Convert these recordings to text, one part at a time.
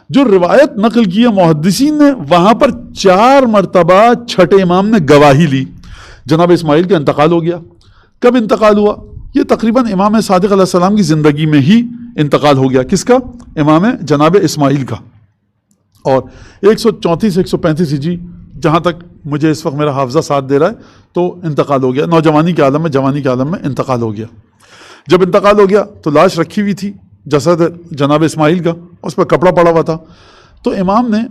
جو روایت نقل کی ہے محدثین نے، وہاں پر 4 مرتبہ چھٹے امام نے گواہی لی. جناب اسماعیل کا انتقال ہو گیا. کب انتقال ہوا؟ یہ تقریباً امام صادق علیہ السلام کی زندگی میں ہی انتقال ہو گیا. کس کا؟ امام جناب اسماعیل کا. اور 134 135 ہجری جہاں تک مجھے اس وقت میرا حافظہ ساتھ دے رہا ہے تو انتقال ہو گیا. نوجوانی کے عالم میں، جوانی کے عالم میں انتقال ہو گیا. جب انتقال ہو گیا تو لاش رکھی ہوئی تھی جسد جناب اسماعیل کا، اس پہ کپڑا پڑا ہوا تھا. تو امام نے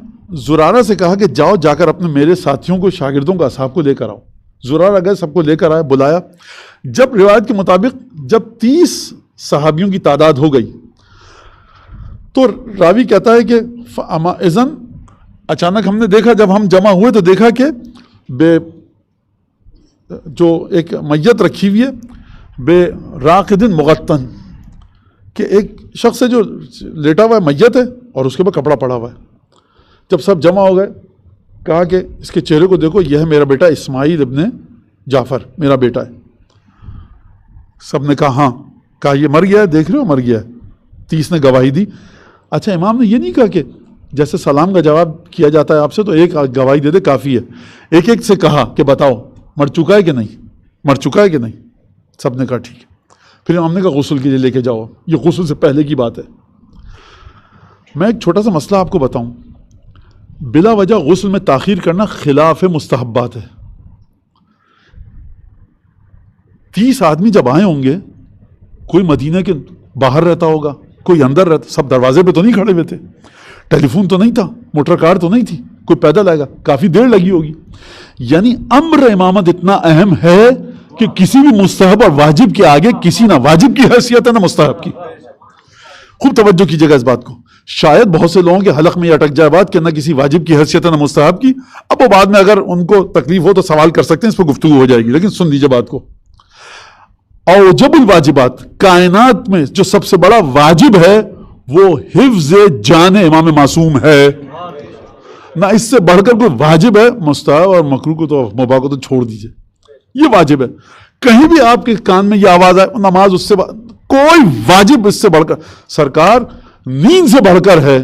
زرارہ سے کہا کہ جاؤ جا کر اپنے میرے ساتھیوں کو، شاگردوں کو، اصحاب کو لے کر آؤ. زرارہ گئے، سب کو لے کر آئے، بلایا. جب روایت کے مطابق جب 30 صحابیوں کی تعداد ہو گئی تو راوی کہتا ہے کہ اذن اچانک ہم نے دیکھا، جب ہم جمع ہوئے تو دیکھا کہ جو ایک میت رکھی ہوئی ہے بے راقد مغتن، کہ ایک شخص ہے جو لیٹا ہوا ہے، میت ہے، اور اس کے اوپر کپڑا پڑا ہوا ہے. جب سب جمع ہو گئے کہا کہ اس کے چہرے کو دیکھو، یہ ہے میرا بیٹا اسماعیل ابن جعفر، میرا بیٹا ہے. سب نے کہا ہاں. کہا یہ مر گیا ہے، دیکھ رہے ہو مر گیا ہے. 30 نے گواہی دی. اچھا امام نے یہ نہیں کہا کہ جیسے سلام کا جواب کیا جاتا ہے آپ سے تو ایک گواہی دے دے کافی ہے. ایک ایک سے کہا کہ بتاؤ مر چکا ہے کہ نہیں، مر چکا ہے کہ نہیں. سب نے کہا ٹھیک ہے. پھر امام نے کہا غسل کے لیے لے کے جاؤ. یہ غسل سے پہلے کی بات ہے. میں ایک چھوٹا سا مسئلہ آپ کو بتاؤں. بلا وجہ غسل میں تاخیر کرنا خلاف مستحبات ہے. 30 آدمی جب آئے ہوں گے، کوئی مدینہ کے باہر رہتا ہوگا، کوئی اندر رہتا، سب دروازے پہ تو نہیں کھڑے ہوئے تھے، ٹیلی فون تو نہیں تھا، موٹر کار تو نہیں تھی، کوئی پیدل آئے گا، کافی دیر لگی ہوگی. یعنی امر امامت اتنا اہم ہے کہ کسی بھی مستحب اور واجب کے آگے کسی نہ واجب کی حیثیت ہے نہ مستحب کی. خوب توجہ کیجیے گا اس بات کو. شاید بہت سے لوگوں کے حلق میں یہ اٹک جائے بات کہ نہ کسی واجب کی حیثیت ہے نہ مستحب کی. اب وہ بعد میں اگر ان کو تکلیف ہو تو سوال کر سکتے ہیں، اس پہ گفتگو ہو جائے گی، لیکن سن لیجیے بات کو. اوجب الواجبات، کائنات میں جو سب سے بڑا واجب ہے وہ حفظ جان امام معصوم ہے. نہ اس سے بڑھ کر کوئی واجب ہے. مستحب اور مکروہ کو تو مباح کو تو چھوڑ دیجیے، یہ واجب ہے. کہیں بھی آپ کے کان میں یہ آواز آئے نماز اس سے کوئی واجب اس سے بڑھ کر، سرکار نیند سے بڑھ کر ہے.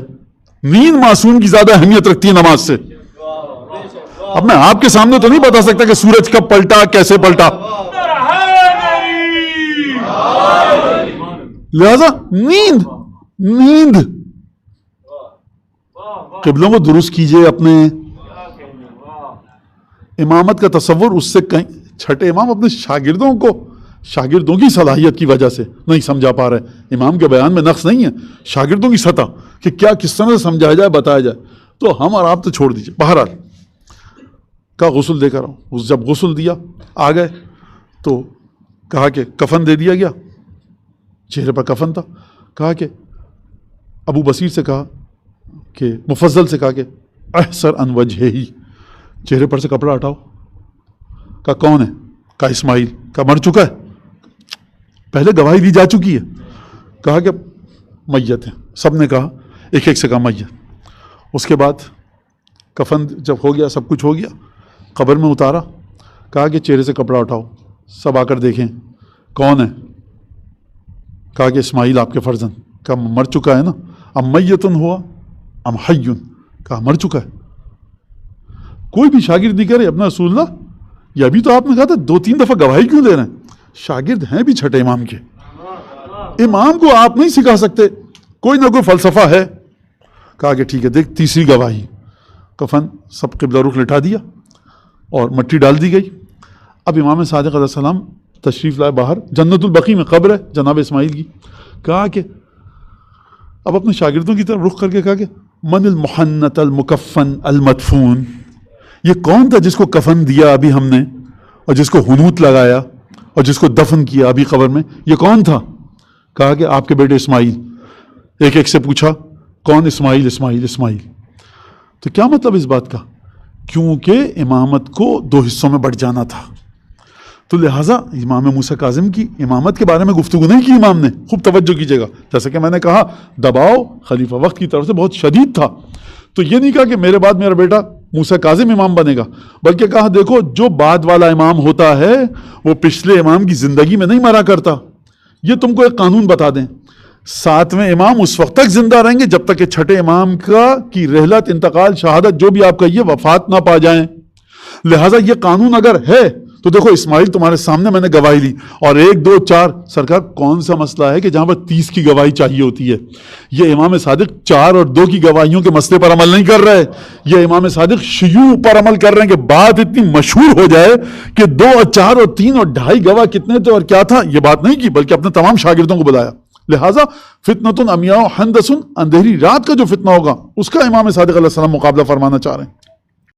نیند معصوم کی زیادہ اہمیت رکھتی ہے نماز سے. اب میں آپ کے سامنے تو نہیں بتا سکتا کہ سورج کب پلٹا، کیسے پلٹا، لہذا نیند قبلوں کو درست کیجئے. اپنے امامت کا تصور اس سے کہیں. چھٹے امام اپنے شاگردوں کی صلاحیت کی وجہ سے نہیں سمجھا پا رہے. امام کے بیان میں نقص نہیں ہے، شاگردوں کی سطح کہ کیا کس طرح سے سمجھایا جائے، بتایا جائے. تو ہم اور آپ تو چھوڑ دیجئے. بہرحال کہا غسل دے کر آؤ. جب غسل دیا آ گئے تو کہا کہ کفن دے دیا گیا. چہرے پر کفن تھا. کہا کہ ابو بصیر سے کہا کہ مفضل سے کہا کہ احسر ان وجہی، چہرے پر سے کپڑا ہٹاؤ. کہا کون ہے؟ کہا اسماعیل. کہا مر چکا ہے؟ پہلے گواہی دی جا چکی ہے. کہا کہ میت ہے. سب نے کہا ایک ایک سے کہا میت. اس کے بعد کفن جب ہو گیا، سب کچھ ہو گیا، قبر میں اتارا. کہا کہ چہرے سے کپڑا اٹھاؤ. سب آ کر دیکھیں کون ہے. کہا کہ اسماعیل آپ کے فرزند. کہا مر چکا ہے نا. ام میتن ہوا ام حیون. کہا مر چکا ہے. کوئی بھی شاگرد نہیں کہہ رہے ابن رسول اللہ، یہ ابھی تو آپ نے کہا تھا 2-3 دفعہ گواہی کیوں دے رہے ہیں؟ شاگرد ہیں بھی چھٹے امام کے. امام کو آپ نہیں سکھا سکتے، کوئی نہ کوئی فلسفہ ہے. کہا کہ ٹھیک ہے دیکھ تیسری گواہی. کفن سب قبلہ رخ لٹا دیا اور مٹی ڈال دی گئی. اب امام صادق علیہ السلام تشریف لائے باہر. جنت البقیع میں قبر ہے جناب اسماعیل کی. کہا کہ اب اپنے شاگردوں کی طرف رخ کر کے کہا کہ من المحنت المکفن المدفون، یہ کون تھا جس کو کفن دیا ابھی ہم نے اور جس کو حنوط لگایا اور جس کو دفن کیا ابھی قبر میں، یہ کون تھا؟ کہا کہ آپ کے بیٹے اسماعیل. ایک ایک سے پوچھا کون؟ اسماعیل اسماعیل اسماعیل. تو کیا مطلب اس بات کا؟ کیونکہ امامت کو 2 حصوں میں بٹ جانا تھا. تو لہٰذا امام موسیٰ کاظم کی امامت کے بارے میں گفتگو نہیں کی امام نے. خوب توجہ کیجیے گا. جیسا کہ میں نے کہا دباؤ خلیفہ وقت کی طرف سے بہت شدید تھا. تو یہ نہیں کہا کہ میرے بعد میرا بیٹا موسیٰ کاظم امام بنے گا، بلکہ کہا دیکھو جو بعد والا امام ہوتا ہے وہ پچھلے امام کی زندگی میں نہیں مرا کرتا. یہ تم کو ایک قانون بتا دیں، ساتویں امام اس وقت تک زندہ رہیں گے جب تک کہ چھٹے امام کی رحلت، انتقال، شہادت جو بھی آپ کہیے وفات نہ پا جائیں. لہٰذا یہ قانون اگر ہے تو دیکھو اسماعیل تمہارے سامنے میں نے گواہی لی اور 1 2 4 سرکار کون سا مسئلہ ہے کہ جہاں پر 30 کی گواہی چاہیے ہوتی ہے؟ یہ امام صادق 4 اور 2 کی گواہیوں کے مسئلے پر عمل نہیں کر رہے. یہ امام صادق شیوع پر عمل کر رہے ہیں کہ بات اتنی مشہور ہو جائے کہ 2 اور 4 اور 3 اور 2.5 گواہ کتنے تھے اور کیا تھا، یہ بات نہیں کی بلکہ اپنے تمام شاگردوں کو بلایا. لہٰذا فتنۃ عمیاء حندث، اندھیری رات کا جو فتنہ ہوگا اس کا امام صادق علیہ السلام مقابلہ فرمانا چاہ رہے ہیں.